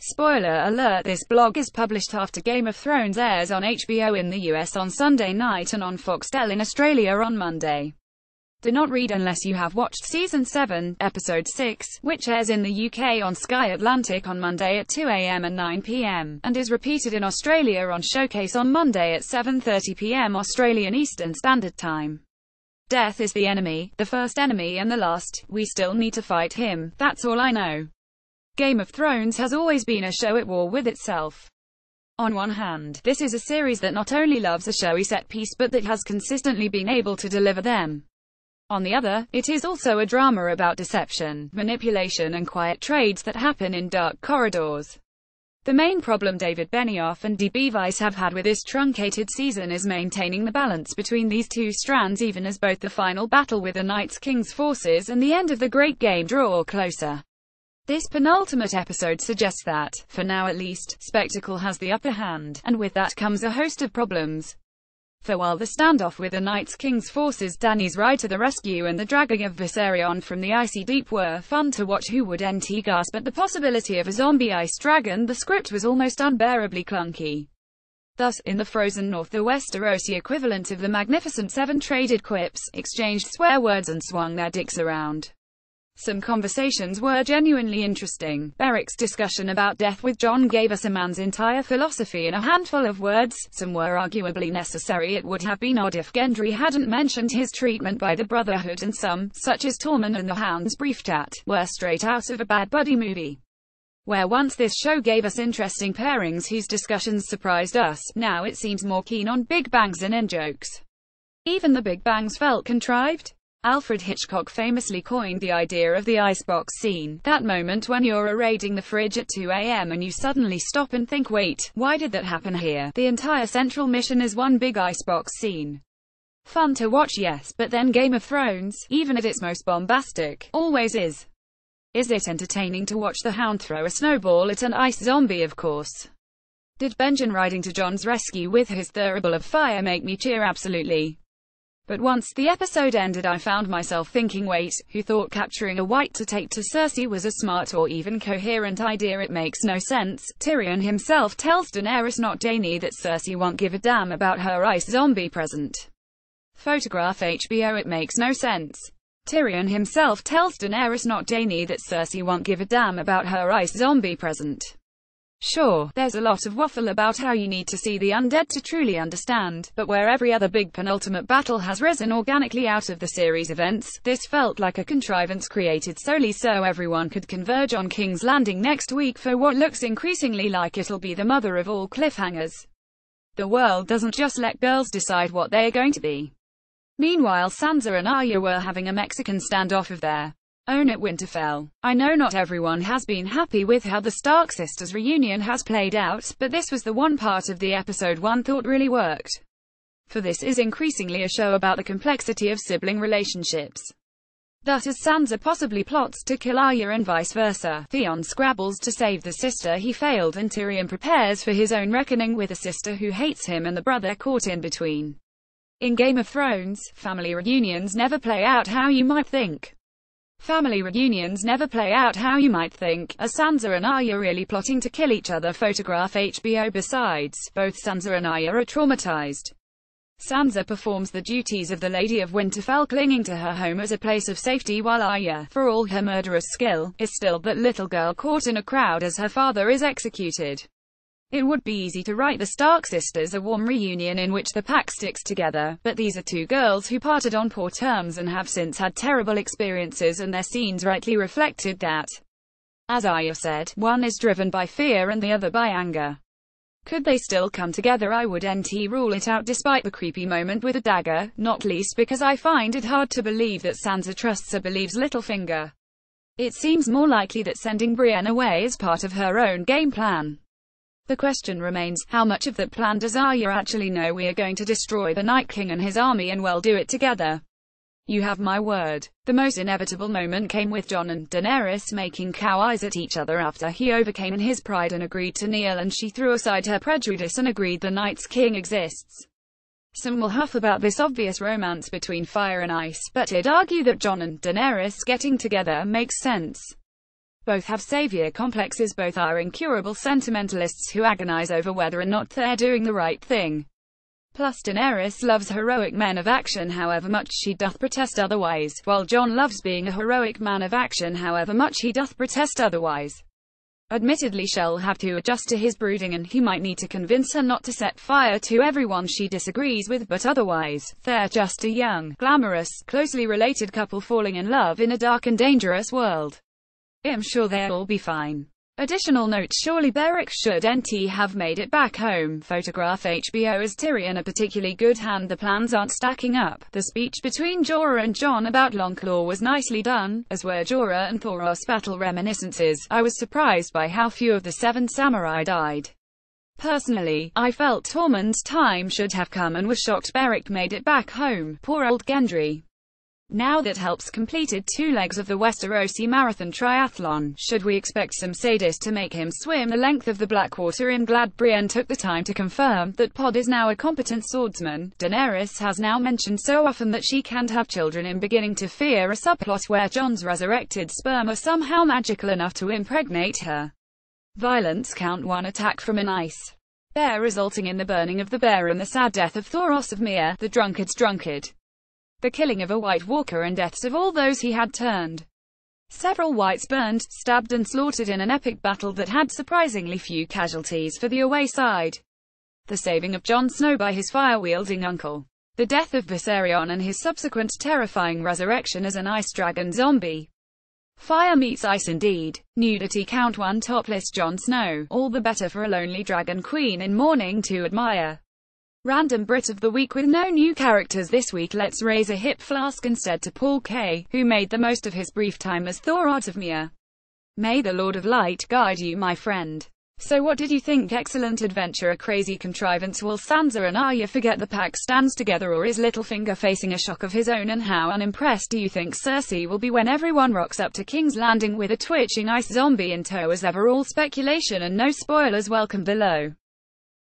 Spoiler alert: this blog is published after Game of Thrones airs on HBO in the US on Sunday night and on Foxtel in Australia on Monday. Do not read unless you have watched Season 7, Episode 6, which airs in the UK on Sky Atlantic on Monday at 2 AM and 9 PM, and is repeated in Australia on Showcase on Monday at 7:30 PM Australian Eastern Standard Time. Death is the enemy, the first enemy and the last. We still need to fight him, that's all I know. Game of Thrones has always been a show at war with itself. On one hand, this is a series that not only loves a showy set piece but that has consistently been able to deliver them. On the other, it is also a drama about deception, manipulation and quiet trades that happen in dark corridors. The main problem David Benioff and DB Weiss have had with this truncated season is maintaining the balance between these two strands even as both the final battle with the Night's King's forces and the end of the Great Game draw closer. This penultimate episode suggests that, for now at least, spectacle has the upper hand, and with that comes a host of problems. For while the standoff with the Night's King's forces, Dany's ride to the rescue and the dragging of Viserion from the icy deep were fun to watch, who would NT gasp at the possibility of a zombie ice dragon, the script was almost unbearably clunky. Thus, in the frozen north, the Westerosi equivalent of the Magnificent Seven traded quips, exchanged swear words and swung their dicks around. Some conversations were genuinely interesting. Beric's discussion about death with Jon gave us a man's entire philosophy in a handful of words. Some were arguably necessary. It would have been odd if Gendry hadn't mentioned his treatment by the Brotherhood, and some, such as Tormund and the Hound's brief chat, were straight out of a bad buddy movie. Where once this show gave us interesting pairings whose discussions surprised us, now it seems more keen on big bangs and in-jokes. Even the big bangs felt contrived. Alfred Hitchcock famously coined the idea of the icebox scene, that moment when you're raiding the fridge at 2 AM and you suddenly stop and think, wait, why did that happen here? The entire central mission is one big icebox scene. Fun to watch, yes, but then Game of Thrones, even at its most bombastic, always is. Is it entertaining to watch the Hound throw a snowball at an ice zombie? Of course. Did Benjen riding to Jon's rescue with his thurible of fire make me cheer? Absolutely. But once the episode ended I found myself thinking, wait, who thought capturing a white to take to Cersei was a smart or even coherent idea? It makes no sense. Tyrion himself tells Daenerys, not Dany, that Cersei won't give a damn about her ice zombie present. Photograph HBO. It makes no sense. Tyrion himself tells Daenerys, not Dany, that Cersei won't give a damn about her ice zombie present. Sure, there's a lot of waffle about how you need to see the undead to truly understand, but where every other big penultimate battle has risen organically out of the series events, this felt like a contrivance created solely so everyone could converge on King's Landing next week for what looks increasingly like it'll be the mother of all cliffhangers. The world doesn't just let girls decide what they are going to be. Meanwhile, Sansa and Arya were having a Mexican standoff of their own at Winterfell. I know not everyone has been happy with how the Stark sisters reunion has played out, but this was the one part of the episode one thought really worked. For this is increasingly a show about the complexity of sibling relationships. Thus, as Sansa possibly plots to kill Arya and vice versa, Theon scrabbles to save the sister he failed, and Tyrion prepares for his own reckoning with a sister who hates him and the brother caught in between. In Game of Thrones, family reunions never play out how you might think. Family reunions never play out how you might think. Are Sansa and Arya really plotting to kill each other? Photograph HBO. Besides, both Sansa and Arya are traumatized. Sansa performs the duties of the Lady of Winterfell, clinging to her home as a place of safety, while Arya, for all her murderous skill, is still that little girl caught in a crowd as her father is executed. It would be easy to write the Stark sisters a warm reunion in which the pack sticks together, but these are two girls who parted on poor terms and have since had terrible experiences, and their scenes rightly reflected that. As Arya said, one is driven by fear and the other by anger. Could they still come together? I would rule it out despite the creepy moment with a dagger, not least because I find it hard to believe that Sansa trusts or believes Littlefinger. It seems more likely that sending Brienne away is part of her own game plan. The question remains, how much of that plan does Arya actually know? We are going to destroy the Night King and his army, and we'll do it together. You have my word. The most inevitable moment came with Jon and Daenerys making cow eyes at each other after he overcame in his pride and agreed to kneel, and she threw aside her prejudice and agreed the Night's King exists. Some will huff about this obvious romance between fire and ice, but I'd argue that Jon and Daenerys getting together makes sense. Both have savior complexes, both are incurable sentimentalists who agonize over whether or not they're doing the right thing. Plus Daenerys loves heroic men of action however much she doth protest otherwise, while Jon loves being a heroic man of action however much he doth protest otherwise. Admittedly she'll have to adjust to his brooding and he might need to convince her not to set fire to everyone she disagrees with, but otherwise, they're just a young, glamorous, closely related couple falling in love in a dark and dangerous world. I'm sure they'll all be fine. Additional note: surely Beric should NT have made it back home. Photograph HBO as Tyrion a particularly good hand. The plans aren't stacking up. The speech between Jorah and Jon about Longclaw was nicely done, as were Jorah and Thoros battle reminiscences. I was surprised by how few of the Seven Samurai died. Personally, I felt Tormund's time should have come and was shocked Beric made it back home. Poor old Gendry. Now that Help's completed 2 legs of the Westerosi Marathon Triathlon, should we expect some sadist to make him swim the length of the Blackwater? I'm glad Brienne took the time to confirm that Pod is now a competent swordsman. Daenerys has now mentioned so often that she can't have children, I'm beginning to fear a subplot where Jon's resurrected sperm are somehow magical enough to impregnate her. Violence: Count 1 attack from an ice bear resulting in the burning of the bear and the sad death of Thoros of Myr, the drunkard's drunkard. The killing of a White Walker and deaths of all those he had turned. Several Whites burned, stabbed and slaughtered in an epic battle that had surprisingly few casualties for the away side. The saving of Jon Snow by his fire-wielding uncle. The death of Viserion and his subsequent terrifying resurrection as an ice dragon zombie. Fire meets ice indeed. Nudity: Count 1 topless Jon Snow, all the better for a lonely dragon queen in mourning to admire. Random Brit of the Week with no new characters this week. Let's raise a hip flask instead to Paul Kaye, who made the most of his brief time as Thoros of Myr. May the Lord of Light guide you, my friend. So what did you think? Excellent adventure, a crazy contrivance? Will Sansa and Arya forget the pack stands together, or is Littlefinger facing a shock of his own? And how unimpressed do you think Cersei will be when everyone rocks up to King's Landing with a twitching ice zombie in tow? As ever, all speculation and no spoilers welcome below.